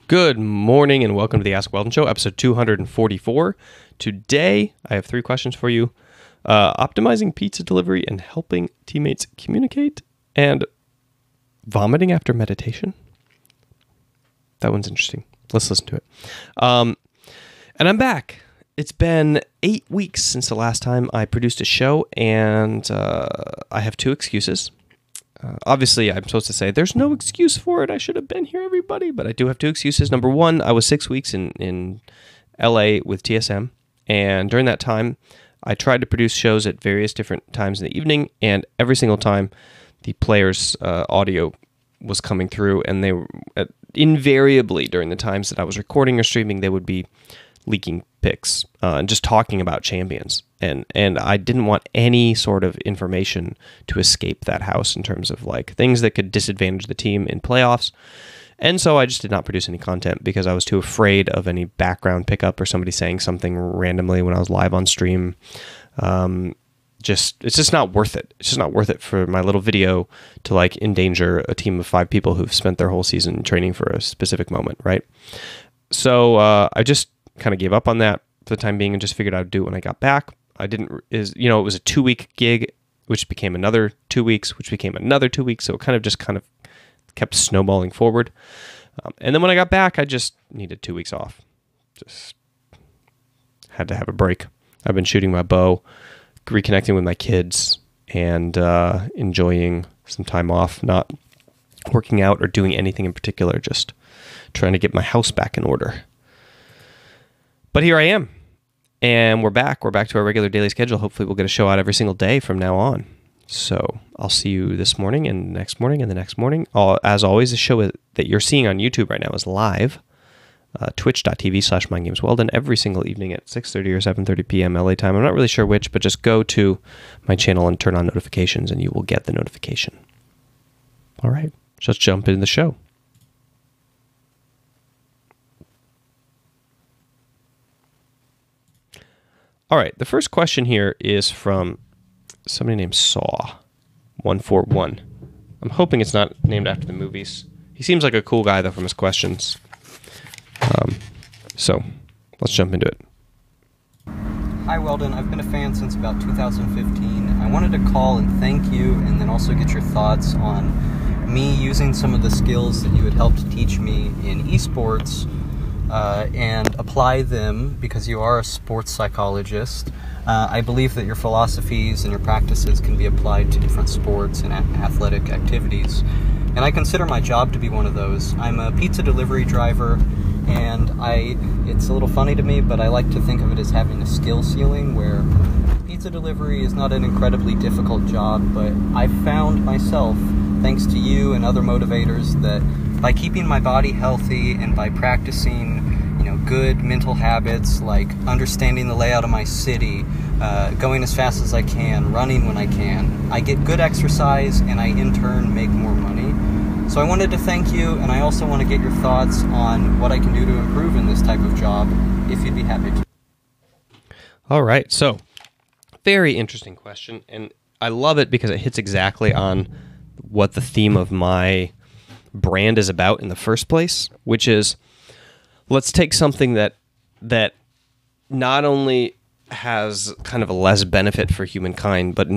Good morning and welcome to the Ask Weldon Show, episode 244. Today, I have 3 questions for you. Optimizing pizza delivery and helping teammates communicate, and vomiting after meditation. That one's interesting. Let's listen to it. And I'm back. It's been 8 weeks since the last time I produced a show, and I have 2 excuses. Obviously, I'm supposed to say, there's no excuse for it. I should have been here, everybody. But I do have 2 excuses. Number 1, I was 6 weeks in LA with TSM. And during that time, I tried to produce shows at various different times in the evening. And every single time, the players' audio was coming through. And they were invariably, during the times that I was recording or streaming, they would be leaking pics and just talking about champions. And I didn't want any sort of information to escape that house in terms of like things that could disadvantage the team in playoffs. And so I just did not produce any content because I was too afraid of any background pickup or somebody saying something randomly when I was live on stream. It's just not worth it. It's just not worth it for my little video to like endanger a team of 5 people who've spent their whole season training for a specific moment, right? So I just kind of gave up on that for the time being and just figured I'd do it when I got back. It was a 2-week gig, which became another 2 weeks, which became another 2 weeks. So it kind of kept snowballing forward. And then when I got back, I just needed 2 weeks off. Just had to have a break. I've been shooting my bow, reconnecting with my kids, and enjoying some time off, not working out or doing anything in particular, just trying to get my house back in order. But here I am. And we're back. We're back to our regular daily schedule. Hopefully we'll get a show out every single day from now on. So I'll see you this morning and next morning and the next morning. As always, the show that you're seeing on YouTube right now is live. Twitch.tv/MindGamesWeldon every single evening at 6:30 or 7:30 p.m. LA time. I'm not really sure which, but just go to my channel and turn on notifications and you will get the notification. All right, let's jump into the show. All right, the first question here is from somebody named Saw141. I'm hoping it's not named after the movies. He seems like a cool guy, though, from his questions. So let's jump into it. Hi, Weldon. I've been a fan since about 2015. I wanted to call and thank you and then also get your thoughts on me using some of the skills that you had helped teach me in esports and apply them because you are a sports psychologist. I believe that your philosophies and your practices can be applied to different sports and athletic activities. And I consider my job to be one of those. I'm a pizza delivery driver, and it's a little funny to me, but I like to think of it as having a skill ceiling where pizza delivery is not an incredibly difficult job, but I've found myself, thanks to you and other motivators, that by keeping my body healthy and by practicing, good mental habits like understanding the layout of my city, going as fast as I can, running when I can, I get good exercise and I in turn make more money. So I wanted to thank you, and I also want to get your thoughts on what I can do to improve in this type of job, if you'd be happy to. All right, so very interesting question, and I love it because it hits exactly on what the theme of my brand is about in the first place, which is let's take something that not only has kind of a less benefit for humankind, but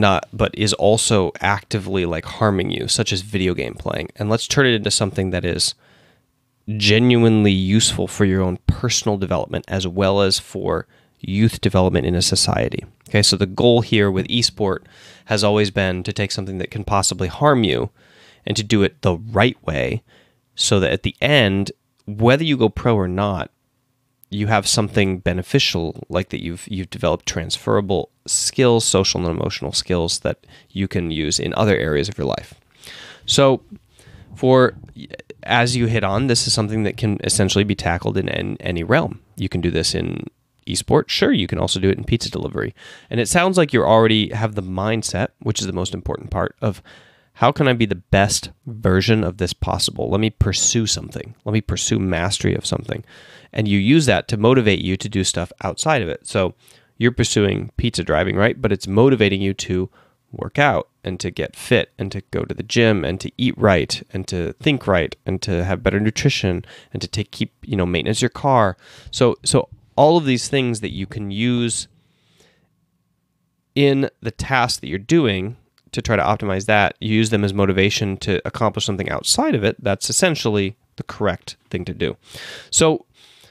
is also actively like harming you, such as video game playing, and let's turn it into something that is genuinely useful for your own personal development as well as for youth development in a society. Okay, so the goal here with esport has always been to take something that can possibly harm you and to do it the right way, so that at the end, whether you go pro or not, you have something beneficial, like that you've developed transferable skills, social and emotional skills that you can use in other areas of your life. So as you hit on, this is something that can essentially be tackled in any realm. You can do this in esports. Sure, you can also do it in pizza delivery. And it sounds like you already have the mindset, which is the most important part, of how can I be the best version of this possible? Let me pursue something. Let me pursue mastery of something. And you use that to motivate you to do stuff outside of it. So you're pursuing pizza driving, right? But it's motivating you to work out and to get fit and to go to the gym and to eat right and to think right and to have better nutrition and to keep, maintenance your car. So all of these things that you can use in the task that you're doing to try to optimize that, you use them as motivation to accomplish something outside of it. That's essentially the correct thing to do. So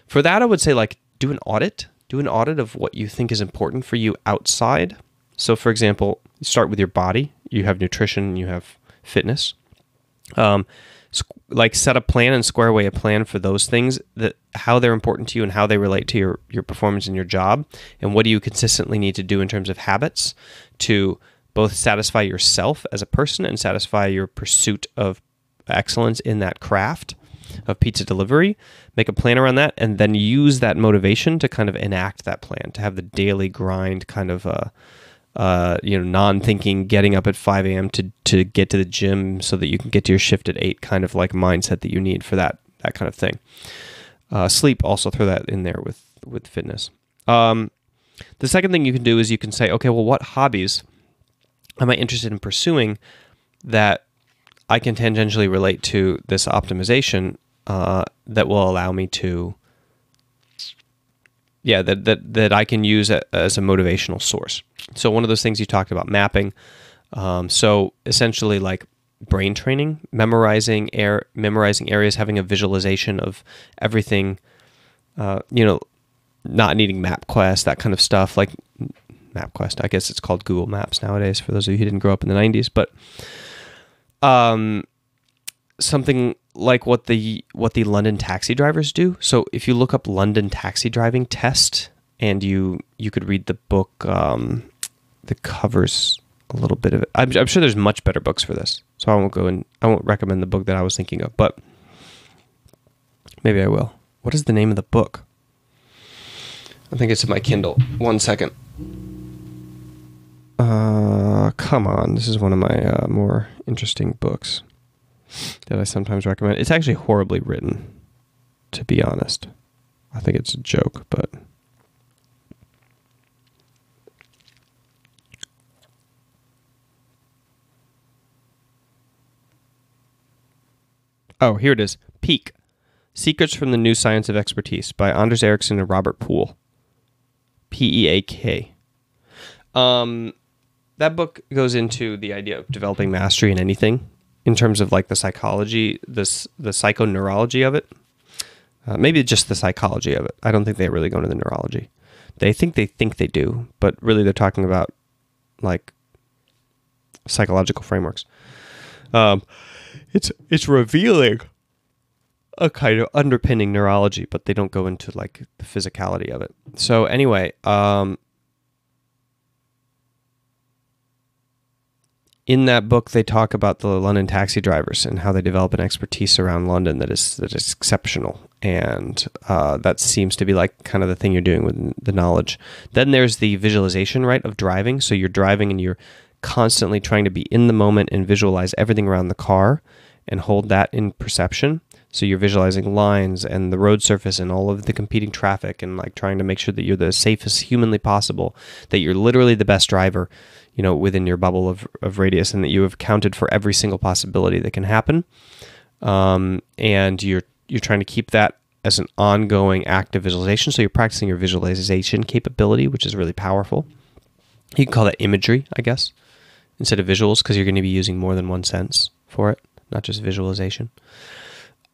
for that, I would say do an audit. Do an audit of what you think is important for you outside. So for example, you start with your body. You have nutrition, you have fitness. Set a plan and square away a plan for those things, that how they're important to you and how they relate to your performance in your job, and what do you consistently need to do in terms of habits to both satisfy yourself as a person and satisfy your pursuit of excellence in that craft of pizza delivery. Make a plan around that, and then use that motivation to kind of enact that plan, to have the daily grind kind of non-thinking, getting up at 5 a.m. to get to the gym so that you can get to your shift at 8 kind of mindset that you need for that kind of thing. Sleep, also throw that in there with fitness. The second thing you can do is you can say, okay, well, what hobbies am I interested in pursuing that I can tangentially relate to this optimization that will allow me to, that I can use as a motivational source. So one of those things you talked about, mapping. So essentially brain training, memorizing areas, having a visualization of everything, not needing MapQuest, that kind of stuff. MapQuest, I guess it's called Google Maps nowadays for those of you who didn't grow up in the 90s, but something like what the London taxi drivers do. So if you look up London taxi driving test, and you could read the book that covers a little bit of it. I'm sure there's much better books for this, so I won't recommend the book that I was thinking of, but maybe I will. What is the name of the book? I think it's in my Kindle. 1 second. Come on. This is one of my more interesting books that I sometimes recommend. It's actually horribly written, to be honest. I think it's a joke, but... Oh, here it is. Peak. Secrets from the New Science of Expertise by Anders Ericsson and Robert Poole. Peak. That book goes into the idea of developing mastery in anything in terms of the psychology, the psychoneurology of it. Maybe just the psychology of it. I don't think they really go into the neurology. They think they do, but really they're talking about psychological frameworks. It's revealing a kind of underpinning neurology, but they don't go into the physicality of it. So anyway, in that book, they talk about the London taxi drivers and how they develop an expertise around London that is exceptional, and that seems to be kind of the thing you're doing with the knowledge. Then there's the visualization, right, of driving. So you're driving and you're constantly trying to be in the moment and visualize everything around the car and hold that in perception. So you're visualizing lines and the road surface and all of the competing traffic, and trying to make sure that you're the safest humanly possible, that you're literally the best driver, within your bubble of radius, and that you have counted for every single possibility that can happen. And you're trying to keep that as an ongoing active visualization. So you're practicing your visualization capability, which is really powerful. You can call that imagery, I guess, instead of visuals, because you're going to be using more than one sense for it, not just visualization.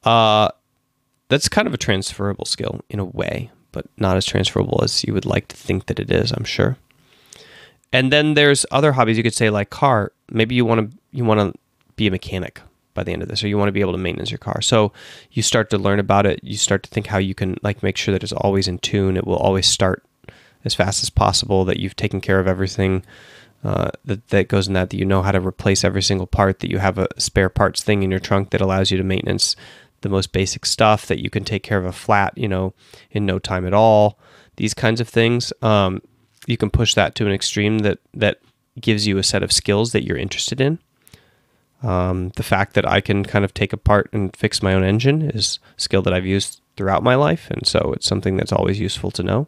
That's kind of a transferable skill in a way, but not as transferable as you would like to think that it is, I'm sure. And then there's other hobbies you could say, like car. Maybe you want to be a mechanic by the end of this, or you want to be able to maintenance your car. So you start to learn about it. You start to think how you can make sure that it's always in tune. It will always start as fast as possible, that you've taken care of everything that goes in that you know how to replace every single part, that you have a spare parts thing in your trunk that allows you to maintenance the most basic stuff, that you can take care of a flat, in no time at all. These kinds of things. You can push that to an extreme that gives you a set of skills that you're interested in. The fact that I can kind of take apart and fix my own engine is a skill that I've used throughout my life, and so it's something that's always useful to know.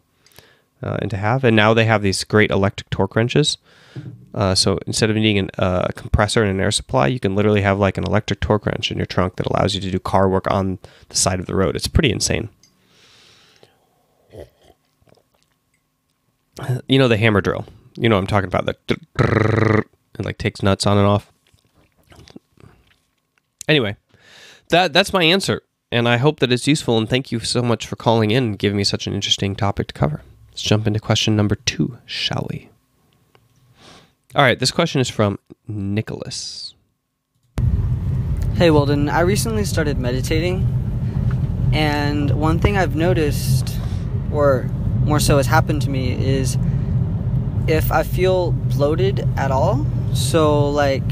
and to have. And now they have these great electric torque wrenches. So instead of needing a compressor and an air supply, you can literally have like an electric torque wrench in your trunk that allows you to do car work on the side of the road. It's pretty insane. You know the hammer drill. You know what I'm talking about. It like takes nuts on and off. Anyway, that's my answer. And I hope that it's useful. And thank you so much for calling in and giving me such an interesting topic to cover. Let's jump into question number 2, shall we? All right, this question is from Nicholas. Hey Weldon, I recently started meditating, and one thing I've noticed, or more so has happened to me, is if I feel bloated at all, so like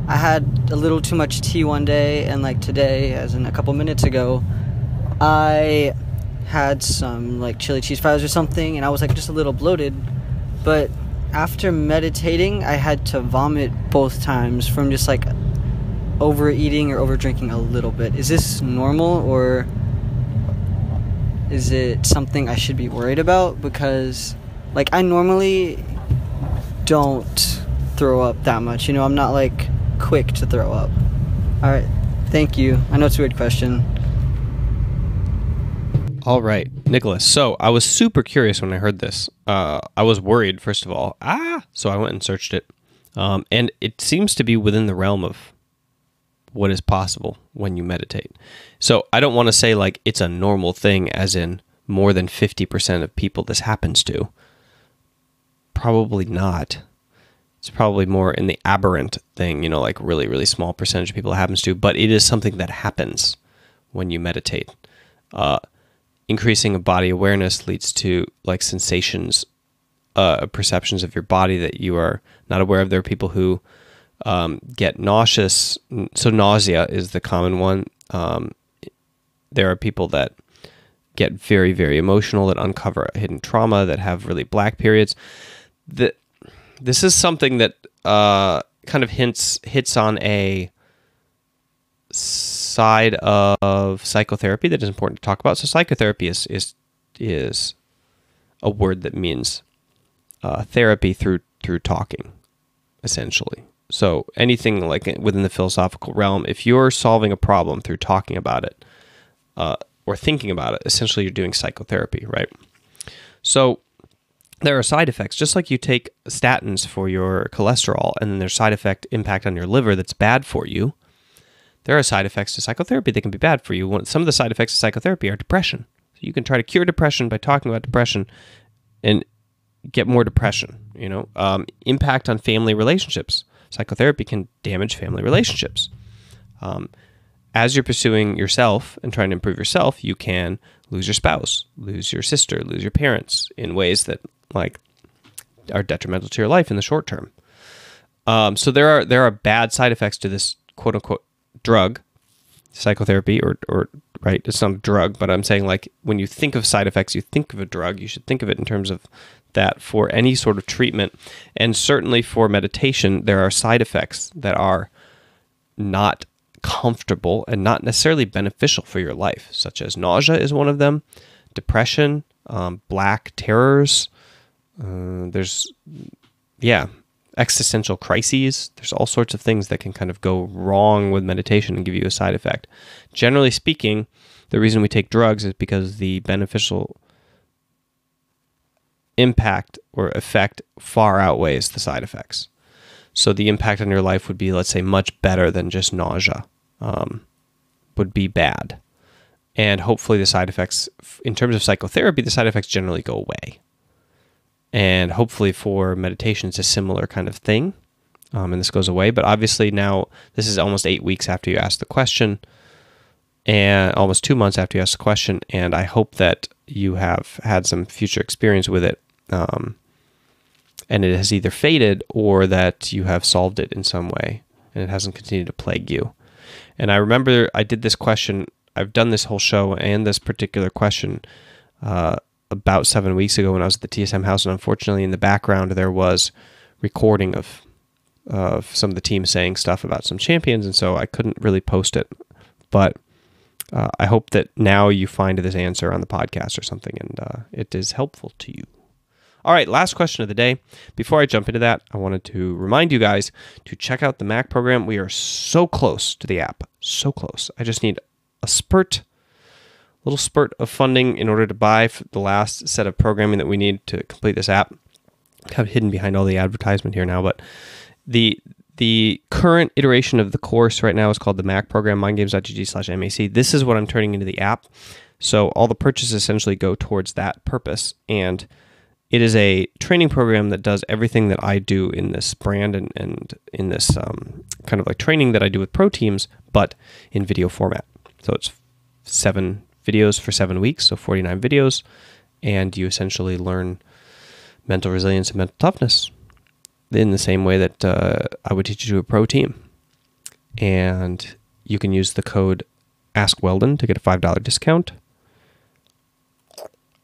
I had a little too much tea one day, and like today, as in a couple minutes ago, I had some like chili cheese fries or something, and I was like just a little bloated, but after meditating, I had to vomit both times from just like overeating or overdrinking a little bit. Is this normal, or is it something I should be worried about? Because like I normally don't throw up that much, you know, I'm not like quick to throw up. Alright, thank you. I know it's a weird question. All right, Nicholas. So I was super curious when I heard this. I was worried, first of all. So I went and searched it. And it seems to be within the realm of what is possible when you meditate. So I don't want to say like it's a normal thing, as in more than 50% of people this happens to. Probably not. It's probably more in the aberrant thing, you know, like really, really small percentage of people it happens to. But it is something that happens when you meditate. Increasing of body awareness leads to like sensations, perceptions of your body that you are not aware of. There are people who get nauseous. So nausea is the common one. There are people that get very, very emotional, that uncover a hidden trauma, that have really black periods. This is something that kind of hits on a side of psychotherapy that is important to talk about. So psychotherapy is a word that means therapy through talking, essentially. So anything like within the philosophical realm, if you're solving a problem through talking about it or thinking about it, essentially you're doing psychotherapy, right? So there are side effects, just like you take statins for your cholesterol and then there's side effect impact on your liver that's bad for you. There are side effects to psychotherapy that can be bad for you. Some of the side effects of psychotherapy are depression. So you can try to cure depression by talking about depression and get more depression, you know. Impact on family relationships. Psychotherapy can damage family relationships. As you're pursuing yourself and trying to improve yourself, you can lose your spouse, lose your sister, lose your parents in ways that like are detrimental to your life in the short term. So there are bad side effects to this quote unquote drug, psychotherapy, or right, it's not a drug, but I'm saying like when you think of side effects, you think of a drug, you should think of it in terms of that for any sort of treatment. And certainly for meditation, there are side effects that are not comfortable and not necessarily beneficial for your life, such as nausea is one of them, depression, black terrors, existential crises. There's all sorts of things that can kind of go wrong with meditation and give you a side effect. Generally speaking, the reason we take drugs is because the beneficial impact or effect far outweighs the side effects. So the impact on your life would be, let's say, much better than just nausea, would be bad. And hopefully the side effects, in terms of psychotherapy, the side effects generally go away. And hopefully for meditation, it's a similar kind of thing, and this goes away. But obviously now, this is almost 8 weeks after you asked the question, and almost 2 months after you asked the question, and I hope that you have had some future experience with it, and it has either faded or that you have solved it in some way, and it hasn't continued to plague you. And I remember I did this question, I've done this whole show and this particular question about 7 weeks ago when I was at the TSM house, and unfortunately in the background there was recording of some of the team saying stuff about some champions, and so I couldn't really post it. But I hope that now you find this answer on the podcast or something, and it is helpful to you. All right, last question of the day. Before I jump into that, I wanted to remind you guys to check out the Mac program. We are so close to the app, so close. I just need a little spurt of funding in order to buy the last set of programming that we need to complete this app. Kind of hidden behind all the advertisement here now, but the current iteration of the course right now is called the Mac program, mindgames.gg/MAC. This is what I'm turning into the app. So all the purchases essentially go towards that purpose. And it is a training program that does everything that I do in this brand and in this kind of like training that I do with pro teams, but in video format. So it's 7 videos for 7 weeks, so 49 videos. And you essentially learn mental resilience and mental toughness in the same way that I would teach you to a pro team. And you can use the code AskWeldon to get a $5 discount.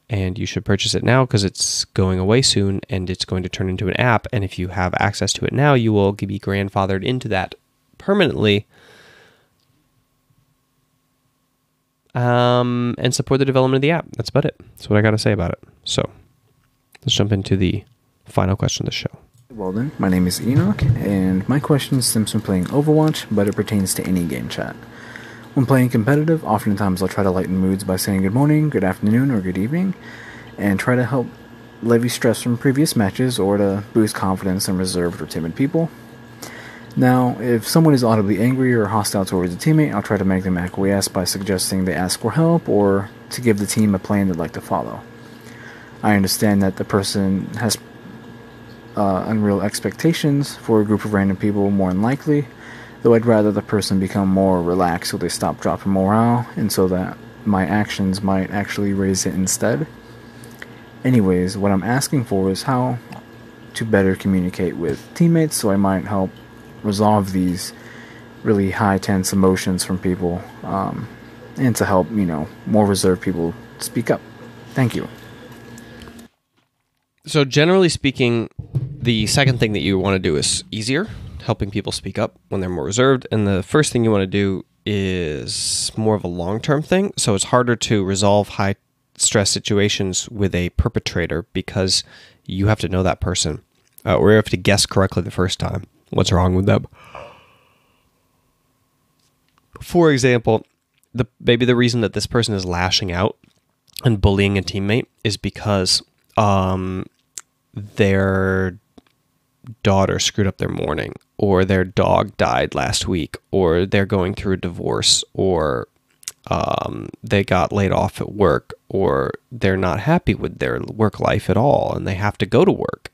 And you should purchase it now because it's going away soon and it's going to turn into an app. And if you have access to it now, you will be grandfathered into that permanently and support the development of the app. That's about it. That's what I got to say about it. So let's jump into the final question of the show. Weldon, my name is Enoch, and my question stems from playing Overwatch, but it pertains to any game chat. When playing competitive, oftentimes I'll try to lighten moods by saying good morning, good afternoon, or good evening, and try to help levy stress from previous matches or to boost confidence in reserved or timid people. Now, if someone is audibly angry or hostile towards a teammate, I'll try to make them acquiesce by suggesting they ask for help or to give the team a plan they'd like to follow. I understand that the person has unreal expectations for a group of random people more than likely, though I'd rather the person become more relaxed so they stop dropping morale, and so that my actions might actually raise it instead. Anyways, what I'm asking for is how to better communicate with teammates so I might help resolve these really high tense emotions from people, and to help, more reserved people speak up. Thank you. So generally speaking, the second thing that you want to do is easier, helping people speak up when they're more reserved. And the first thing you want to do is more of a long-term thing. So it's harder to resolve high stress situations with a perpetrator because you have to know that person, or you have to guess correctly the first time what's wrong with them. For example, maybe the reason that this person is lashing out and bullying a teammate is because their daughter screwed up their morning, or their dog died last week, or they're going through a divorce, or they got laid off at work, or they're not happy with their work life at all and they have to go to work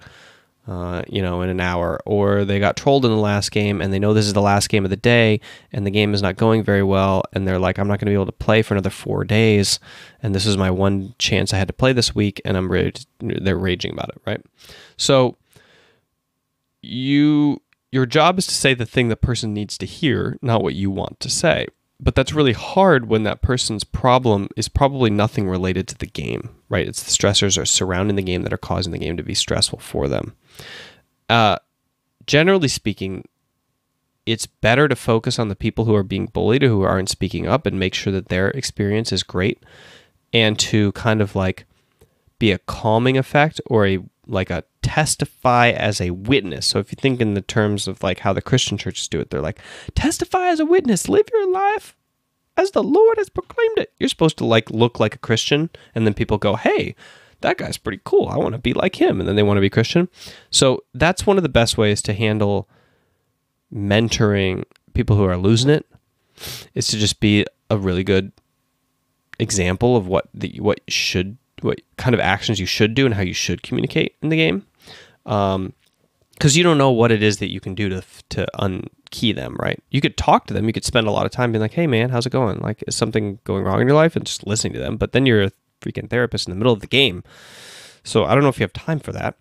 in an hour, or they got trolled in the last game and they know this is the last game of the day and the game is not going very well and they're like, I'm not going to be able to play for another 4 days and this is my one chance I had to play this week, and they're raging about it, right? So your job is to say the thing the person needs to hear, not what you want to say. But that's really hard when that person's problem is probably nothing related to the game, right? It's the stressors are surrounding the game that are causing the game to be stressful for them. Generally speaking, it's better to focus on the people who are being bullied or who aren't speaking up and make sure that their experience is great, and to kind of like be a calming effect or a testify as a witness. So if you think in the terms of like how the Christian churches do it, they're like, testify as a witness, live your life as the Lord has proclaimed it. You're supposed to like look like a Christian, and then people go, hey, that guy's pretty cool, I want to be like him, and then they want to be Christian. So that's one of the best ways to handle mentoring people who are losing it, is to just be a really good example of what kind of actions you should do and how you should communicate in the game. Because you don't know what it is that you can do to unkey them, right? You could talk to them. You could spend a lot of time being like, hey man, how's it going? Like, is something going wrong in your life? And just listening to them. But then you're a freaking therapist in the middle of the game. So I don't know if you have time for that.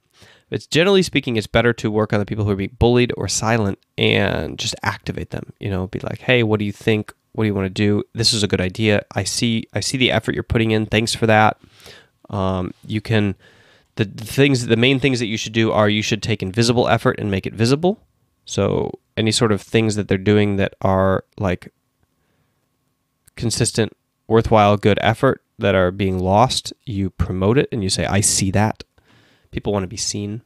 It's generally speaking, it's better to work on the people who are being bullied or silent and just activate them. Be like, hey, what do you think? What do you want to do? This is a good idea. I see the effort you're putting in. Thanks for that. The main things that you should do are, you should take invisible effort and make it visible. So any sort of things that they're doing that are like consistent, worthwhile, good effort that are being lost, you promote it and you say, I see that. People want to be seen.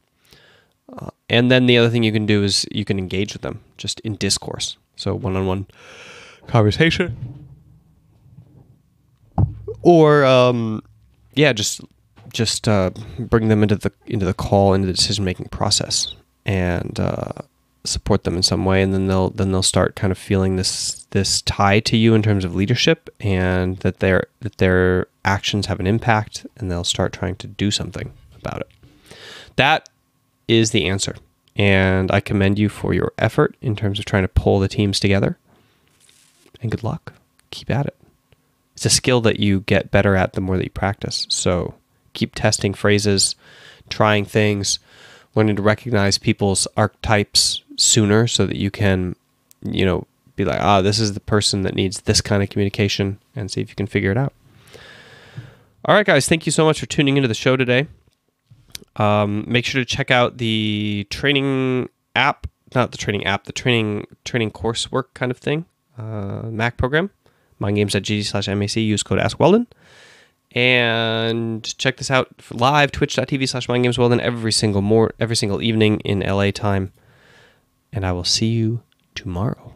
And then the other thing you can do is you can engage with them just in discourse. So one-on-one conversation. Or just bring them into the call, into the decision-making process, and support them in some way, and then they'll start kind of feeling this tie to you in terms of leadership, and that their actions have an impact, and they'll start trying to do something about it. That is the answer, and I commend you for your effort in terms of trying to pull the teams together. And good luck. Keep at it. It's a skill that you get better at the more that you practice. So keep testing phrases, trying things, learning to recognize people's archetypes sooner so that you can, be like, this is the person that needs this kind of communication, and see if you can figure it out. All right, guys, thank you so much for tuning into the show today. Make sure to check out the training app, not the training app, the training coursework kind of thing, Mac program, mindgames.gg/MAC, use code AskWeldon. And check this out live, twitch.tv/mindgamesweldon every single evening in LA time. And I will see you tomorrow.